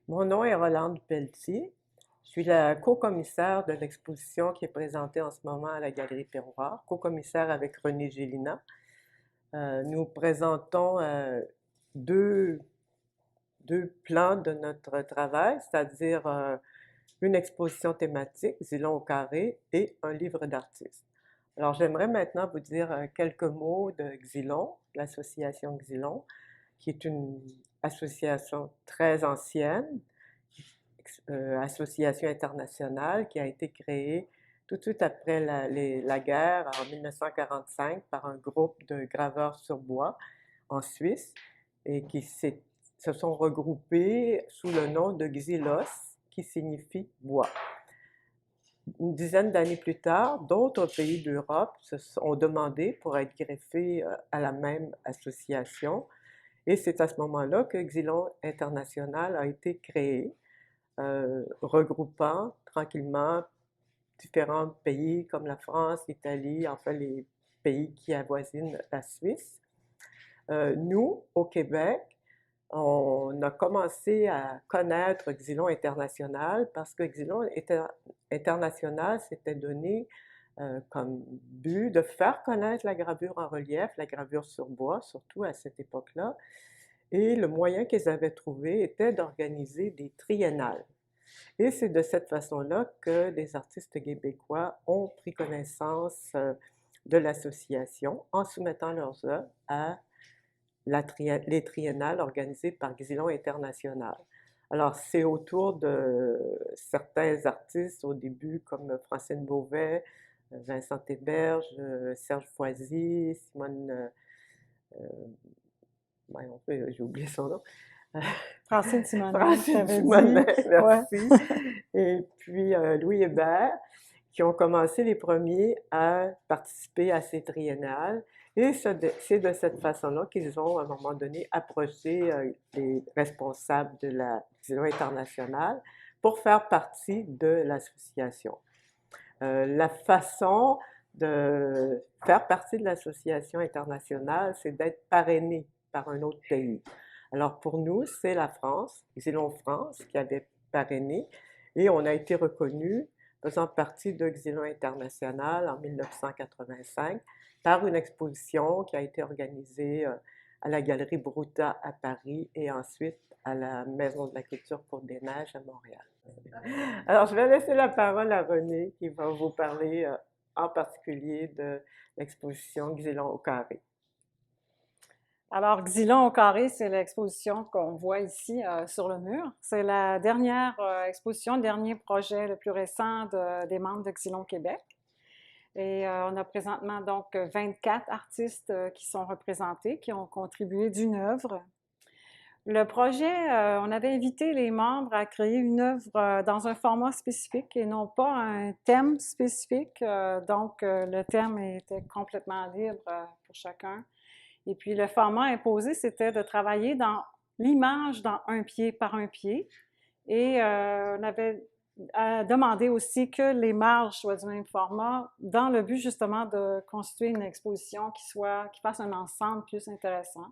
Mon nom est Rolande Pelletier. Je suis la co-commissaire de l'exposition qui est présentée en ce moment à la Galerie Terroir, co-commissaire avec René Gélina. Nous présentons deux, deux plans de notre travail, c'est-à-dire une exposition thématique, Xylon au carré, et un livre d'artiste. Alors j'aimerais maintenant vous dire quelques mots de Xylon, l'association Xylon, qui est une association très ancienne, association internationale qui a été créée tout de suite après la guerre en 1945 par un groupe de graveurs sur bois en Suisse et qui se sont regroupés sous le nom de Xylos, qui signifie bois. Une dizaine d'années plus tard, d'autres pays d'Europe se sont demandé pour être greffés à la même association et c'est à ce moment-là que Xylon International a été créé, regroupant tranquillement différents pays comme la France, l'Italie, enfin les pays qui avoisinent la Suisse. Nous, au Québec, on a commencé à connaître Xylon International parce que Xylon International s'était donné comme but de faire connaître la gravure en relief, la gravure sur bois, surtout à cette époque-là. Et le moyen qu'ils avaient trouvé était d'organiser des triennales. Et c'est de cette façon-là que les artistes québécois ont pris connaissance de l'association en soumettant leurs œuvres à les triennales organisées par Xylon International. Alors, c'est autour de certains artistes au début, comme Francine Beauvais, Vincent Héberge, Serge Foisy, Simone, j'ai oublié son nom, Francine Simonet, tu Francine avais dit. Simonet, Ouais. merci, et puis Louis Hébert, qui ont commencé les premiers à participer à ces triennales. Et c'est de cette façon-là qu'ils ont, à un moment donné, approché les responsables de la Xylon internationale pour faire partie de l'association. La façon de faire partie de l'association internationale, c'est d'être parrainé par un autre pays. Alors pour nous, c'est la France, Xylon France, qui avait parrainé, et on a été reconnu faisant partie de Xylon International en 1985 par une exposition qui a été organisée à la Galerie Bruta à Paris et ensuite à la Maison de la Culture Côte des Neiges à Montréal. Alors, je vais laisser la parole à René qui va vous parler en particulier de l'exposition Xylon au carré. Alors, Xylon au carré, c'est l'exposition qu'on voit ici sur le mur. C'est la dernière exposition, le dernier projet le plus récent des membres de Xylon Québec. Et on a présentement donc 24 artistes qui sont représentés, qui ont contribué d'une œuvre. Le projet, on avait invité les membres à créer une œuvre dans un format spécifique et non pas un thème spécifique. Donc, le thème était complètement libre pour chacun. Et puis, le format imposé, c'était de travailler dans l'image dans un pied par un pied. Et on avait demandé aussi que les marges soient du même format dans le but justement de constituer une exposition qui fasse un ensemble plus intéressant.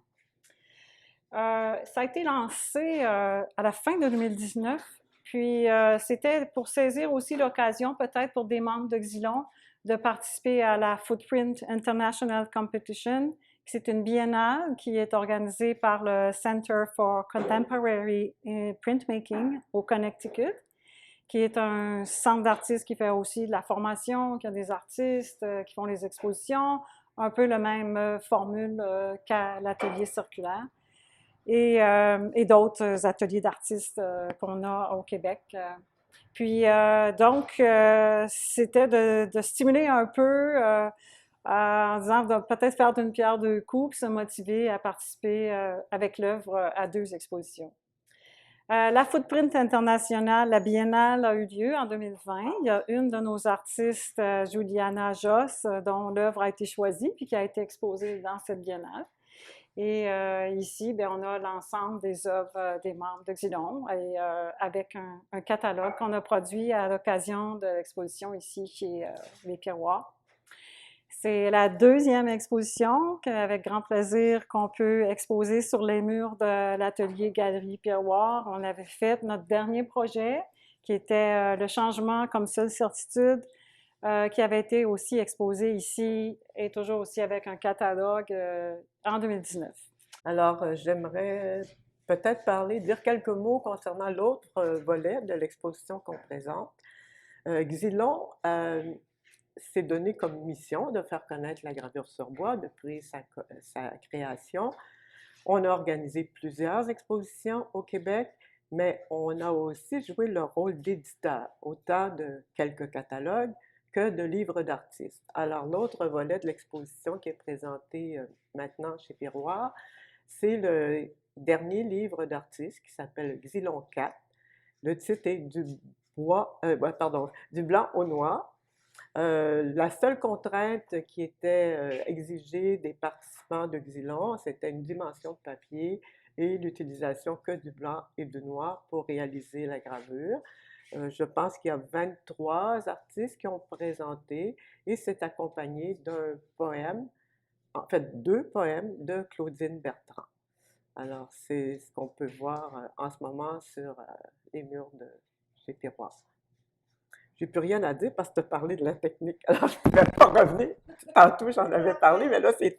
Ça a été lancé à la fin de 2019, puis c'était pour saisir aussi l'occasion peut-être pour des membres de Xylon de participer à la Footprint International Competition. C'est une biennale qui est organisée par le Center for Contemporary Printmaking au Connecticut, qui est un centre d'artistes qui fait aussi de la formation, qui a des artistes qui font les expositions, un peu la même formule qu'à l'atelier circulaire et d'autres ateliers d'artistes qu'on a au Québec. Puis donc, c'était de stimuler un peu en disant de peut-être faire d'une pierre deux coups, puis se motiver à participer avec l'œuvre à deux expositions. La Footprint internationale, la biennale a eu lieu en 2020. Il y a une de nos artistes, Juliana Joss, dont l'œuvre a été choisie puis qui a été exposée dans cette biennale. Et ici, bien, on a l'ensemble des œuvres des membres de Xylon et avec un catalogue qu'on a produit à l'occasion de l'exposition ici chez Les Piroirs. C'est la deuxième exposition avec grand plaisir qu'on peut exposer sur les murs de l'atelier Galerie Pierroire. On avait fait notre dernier projet qui était le changement comme seule certitude, qui avait été aussi exposé ici et toujours aussi avec un catalogue en 2019. Alors, j'aimerais peut-être dire quelques mots concernant l'autre volet de l'exposition qu'on présente. Xylon s'est donné comme mission de faire connaître la gravure sur bois depuis sa création. On a organisé plusieurs expositions au Québec, mais on a aussi joué le rôle d'éditeur, autant de quelques catalogues que de livres d'artistes. Alors, l'autre volet de l'exposition qui est présenté maintenant chez Pierroire, c'est le dernier livre d'artiste qui s'appelle Xylon 4. Le titre est Du blanc au noir. La seule contrainte qui était exigée des participants de Xylon, c'était une dimension de papier et l'utilisation que du blanc et du noir pour réaliser la gravure. Je pense qu'il y a 23 artistes qui ont présenté et c'est accompagné d'un poème, en fait 2 poèmes de Claudine Bertrand. Alors, c'est ce qu'on peut voir en ce moment sur les murs de chez Pierroire. J'ai plus rien à dire parce que tu as parlé de la technique. Alors, je ne pourrais pas revenir. Tantôt, j'en avais parlé, mais là, c'est